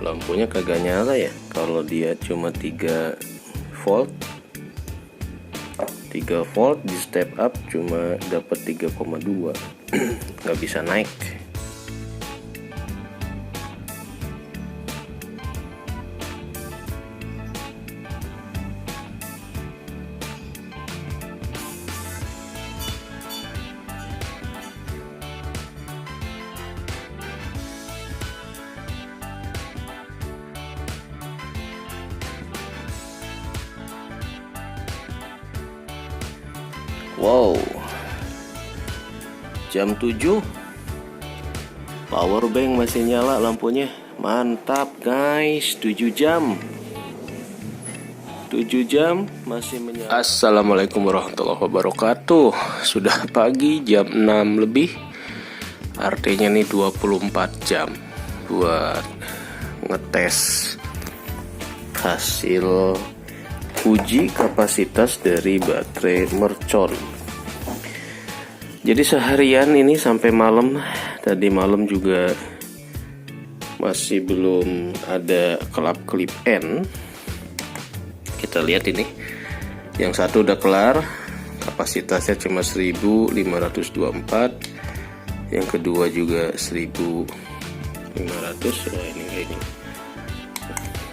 lampunya kagak nyala ya kalau dia cuma 3 volt. 3 volt di step up cuma dapat 3,2 nggak bisa naik. Wow, jam 7 power bank masih nyala lampunya. Mantap guys, 7 jam masih menyala. Assalamualaikum warahmatullahi wabarakatuh. Sudah pagi jam 6 lebih. Artinya nih 24 jam buat ngetes hasil uji kapasitas dari baterai mercon. Jadi seharian ini sampai malam. Tadi malam juga masih belum ada kelap-kelip N. Kita lihat ini. Yang satu udah kelar, kapasitasnya cuma 1524. Yang kedua juga 1500. Oh, ini.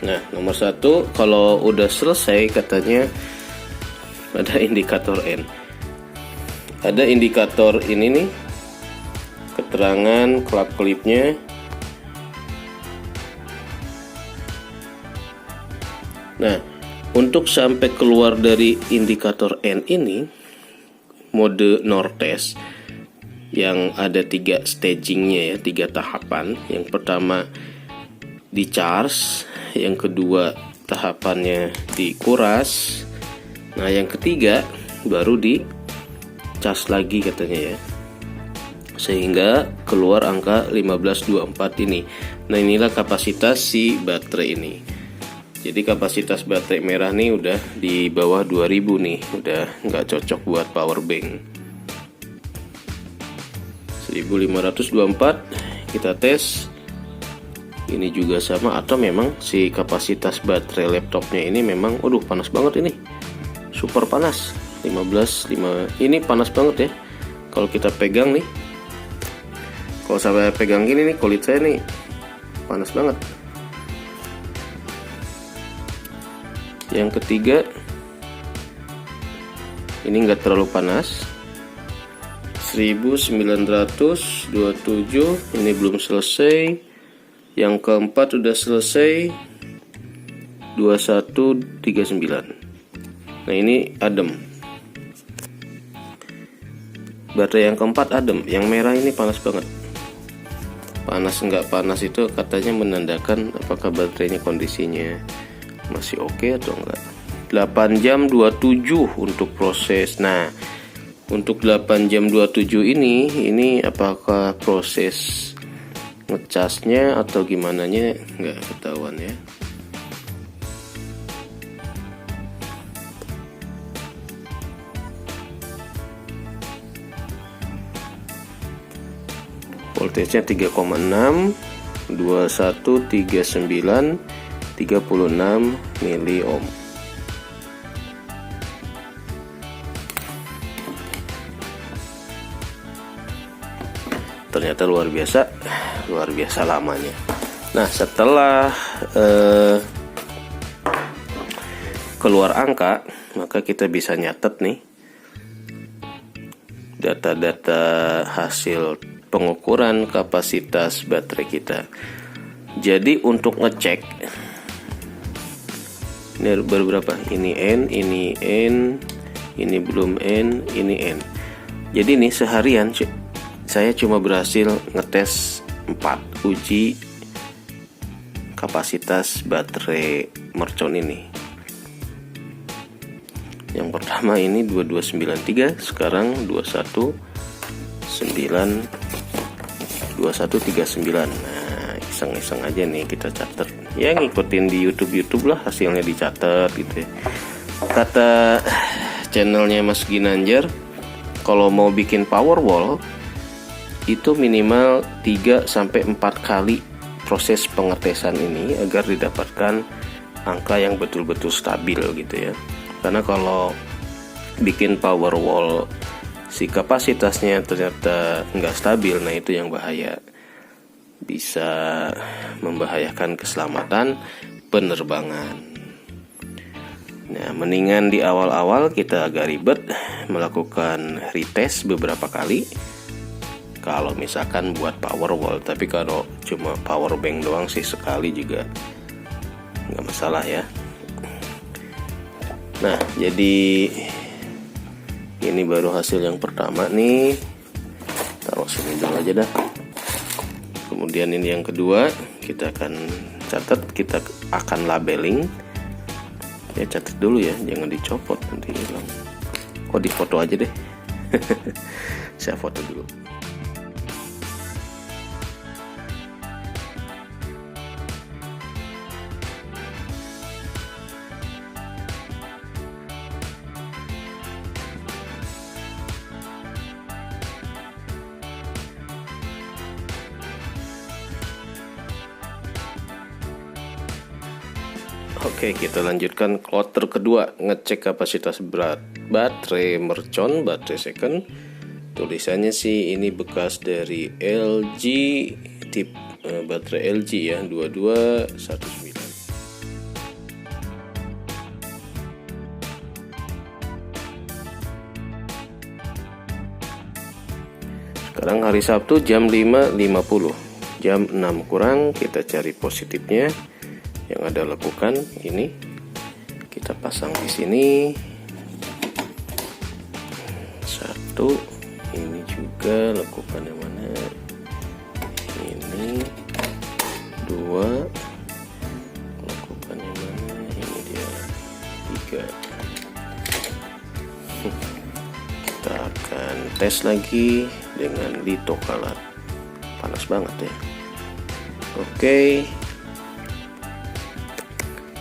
Nah, nomor 1 kalau udah selesai katanya ada indikator N. Ada indikator ini nih, keterangan kelap-kelipnya. Nah, untuk sampai keluar dari indikator N ini, mode Nortest yang ada 3 stagingnya ya, 3 tahapan. Yang pertama di charge, yang kedua tahapannya dikuras, nah yang ketiga baru di charge lagi katanya ya, sehingga keluar angka 1524 ini. Nah inilah kapasitas si baterai ini. Jadi kapasitas baterai merah nih udah di bawah 2000 nih, udah nggak cocok buat power bank. 1524 kita tes. Ini juga sama, atau memang si kapasitas baterai laptopnya ini memang panas banget ini. Super panas. 15 ini panas banget ya. Kalau kita pegang nih. Kalau saya pegang gini nih, kulit saya nih panas banget. Yang ketiga ini enggak terlalu panas. 1927 ini belum selesai. Yang keempat udah selesai, 2139. Nah ini adem. Baterai yang keempat adem. Yang merah ini panas banget. Panas enggak panas itu katanya menandakan apakah baterainya kondisinya masih oke atau enggak. 8 jam 27 untuk proses. Nah untuk 8 jam 27 ini apakah proses ngecasnya atau gimana nya nggak ketahuan ya. Voltage-nya 3,6, 2139, 36 miliohm. Ternyata luar biasa lamanya. Nah setelah keluar angka, maka kita bisa nyatet nih data-data hasil pengukuran kapasitas baterai kita. Jadi untuk ngecek ini berapa? Ini N, ini N, ini belum N, ini N. Jadi nih seharian saya cuma berhasil ngetes 4 uji kapasitas baterai mercon ini. Yang pertama ini 2293, sekarang 2139. Nah, iseng-iseng aja nih kita catat. Ya ngikutin di YouTube lah, hasilnya dicatat gitu ya. Kata channelnya Mas Ginanjar, kalau mau bikin power wall itu minimal 3-4 kali proses pengetesan ini agar didapatkan angka yang betul-betul stabil gitu ya. Karena kalau bikin power wall si kapasitasnya ternyata nggak stabil, nah itu yang bahaya, bisa membahayakan keselamatan penerbangan. Nah, mendingan di awal-awal kita agak ribet melakukan retest beberapa kali kalau misalkan buat power wall. Tapi kalau cuma power bank doang sih sekali juga nggak masalah ya. Nah, jadi ini baru hasil yang pertama nih, taruh sini dulu aja dah. Kemudian ini yang kedua, kita akan catat, kita akan labeling. Ya catat dulu ya, jangan dicopot nanti hilang. Oh, di foto aja deh. Saya foto dulu. Oke, kita lanjutkan kloter kedua, ngecek kapasitas baterai mercon, baterai second. Tulisannya sih ini bekas dari LG, tip baterai LG ya, 2219. Sekarang hari Sabtu jam 5.50. Jam 6 kurang kita cari positifnya. Yang ada lekukan ini kita pasang di sini. Satu, ini juga lekukan yang mana? Ini. Dua, lekukan yang mana? Ini dia. Tiga. Kita akan tes lagi dengan lithocalat. Panas banget ya. Oke.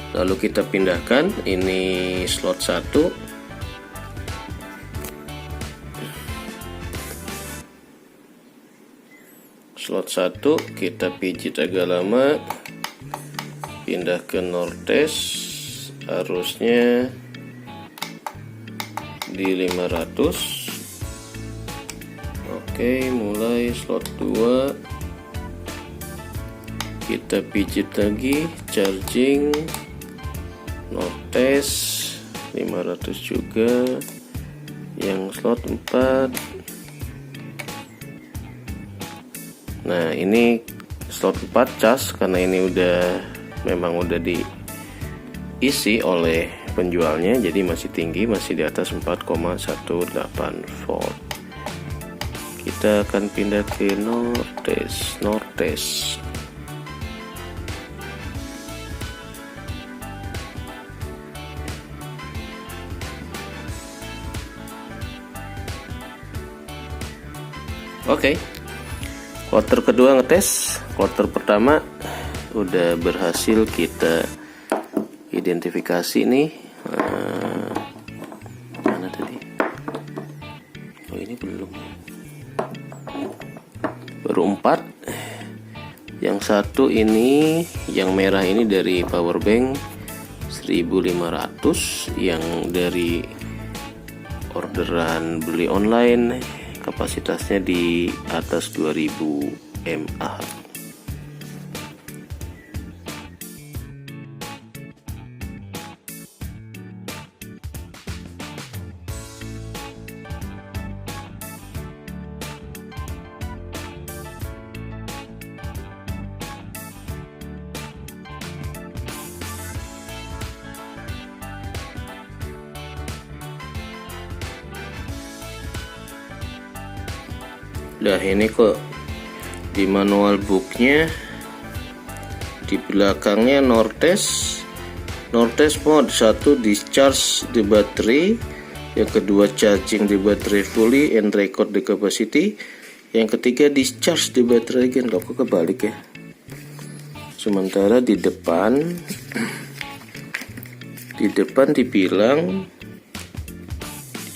Lalu kita pindahkan ini slot 1. Slot 1 kita pijit agak lama. Pindah ke Nortes. Arusnya di 500. Oke, mulai slot 2. Kita pijit lagi, charging Nortes 500 juga. Yang slot 4. Nah, ini slot 4 cas karena ini memang udah diisi oleh penjualnya, jadi masih tinggi, masih di atas 4,18 volt. Kita akan pindah ke Nortes. Oke, kloter kedua ngetes. Kloter pertama udah berhasil kita identifikasi nih. Mana tadi? Oh, ini belum. Baru 4. Yang satu ini, yang merah ini dari powerbank 1500, yang dari orderan beli online. Kapasitasnya di atas 2000 mAh. Nah, ini kok di manual booknya di belakangnya Nortes mode 1 discharge the battery, yang kedua charging the battery fully and record the capacity, yang ketiga discharge the battery again. Kok kebalik ya? Sementara di depan dibilang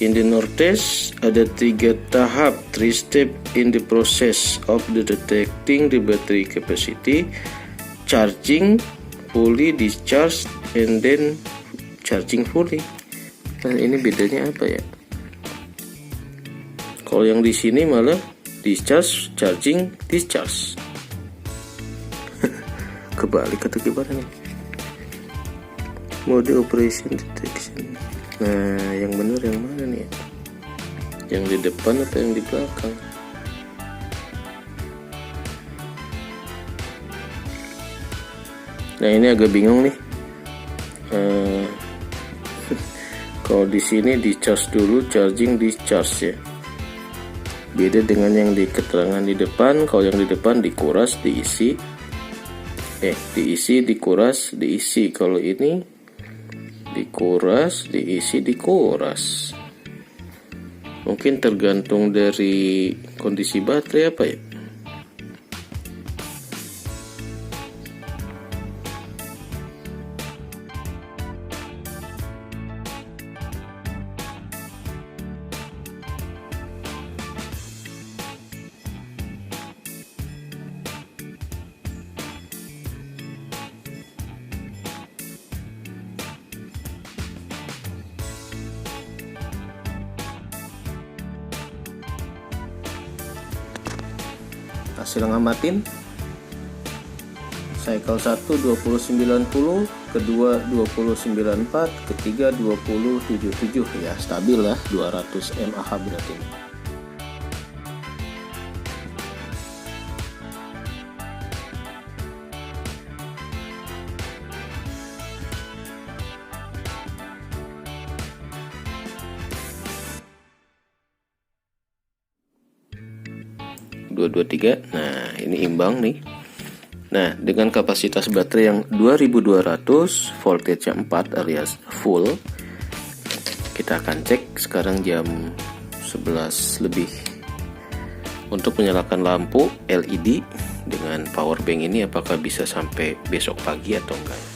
in the Nortes ada 3 tahap, 3 step in the process of the detecting the battery capacity. charging fully, discharge, and then charging fully. Nah, ini bedanya apa ya? Kalau yang di sini malah discharge, charging, discharge. Kebalik atau gimana nih? Mode operation detection. Nah, yang benar yang mana nih? Yang di depan atau yang di belakang? Nah, ini agak bingung nih. Kalau di sini di charge dulu, charging, discharge ya. Beda dengan yang di keterangan di depan. Kalau yang di depan dikuras, diisi, diisi, dikuras, diisi. Kalau ini dikuras, diisi, dikuras. Mungkin tergantung dari kondisi baterai apa ya. Hasil ngamatin, cycle 1 2090, kedua 2094, ketiga 2077 ya, stabil lah 200 mAh berarti. Tiga. Nah, ini imbang nih. Nah, dengan kapasitas baterai yang 2200, voltage 4 alias full, kita akan cek sekarang jam 11 lebih. Untuk menyalakan lampu LED dengan power bank ini apakah bisa sampai besok pagi atau enggak?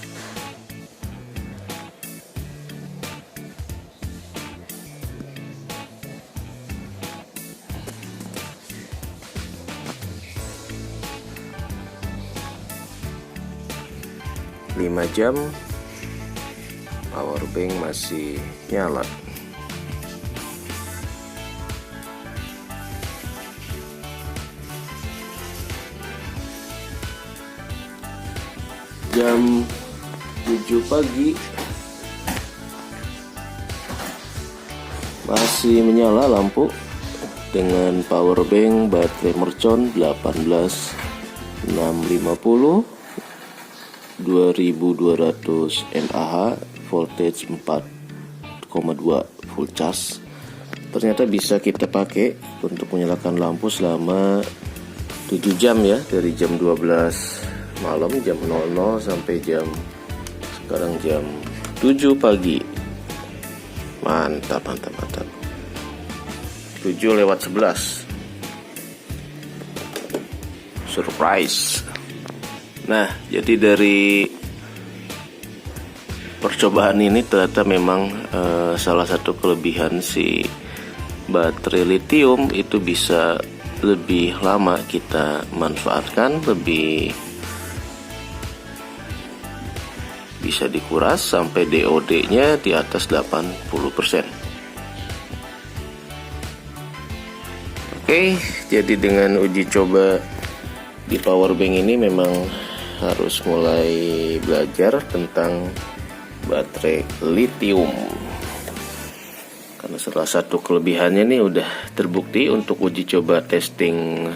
Lima jam power bank masih nyala. Jam 7 pagi masih menyala lampu dengan power bank baterai Mercon 18650 2200 mAh, voltage 4,2 full charge. Ternyata bisa kita pakai untuk menyalakan lampu selama 7 jam ya, dari jam 12 malam jam 00 sampai sekarang jam 7 pagi. Mantap. 7:11. Surprise. Nah, jadi dari percobaan ini ternyata memang salah satu kelebihan si baterai lithium itu bisa lebih lama kita manfaatkan, lebih bisa dikuras sampai DOD-nya di atas 80%. Oke, jadi dengan uji coba di power bank ini memang harus mulai belajar tentang baterai lithium, karena salah satu kelebihannya nih udah terbukti untuk uji coba testing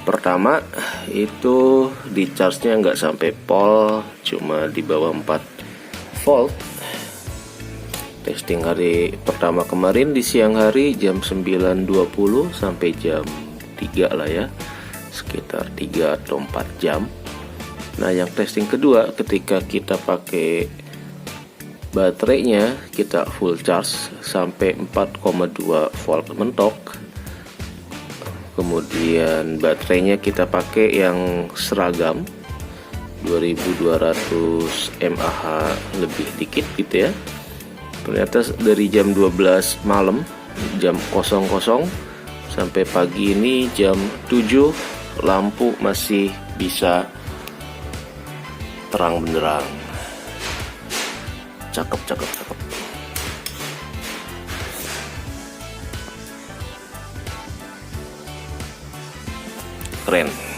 pertama itu di charge-nya nggak sampai pol, cuma di bawah 4 volt. Testing hari pertama kemarin di siang hari jam 9.20 sampai jam 3 lah ya, sekitar 3 atau 4 jam. Nah, yang testing kedua ketika kita pakai baterainya, kita full charge sampai 4,2 volt mentok. Kemudian baterainya kita pakai yang seragam 2200 mAh lebih dikit gitu ya. Ternyata dari jam 12 malam jam 00 sampai pagi ini jam 7 lampu masih bisa terang benderang. Cakep, cakep, cakep. Keren.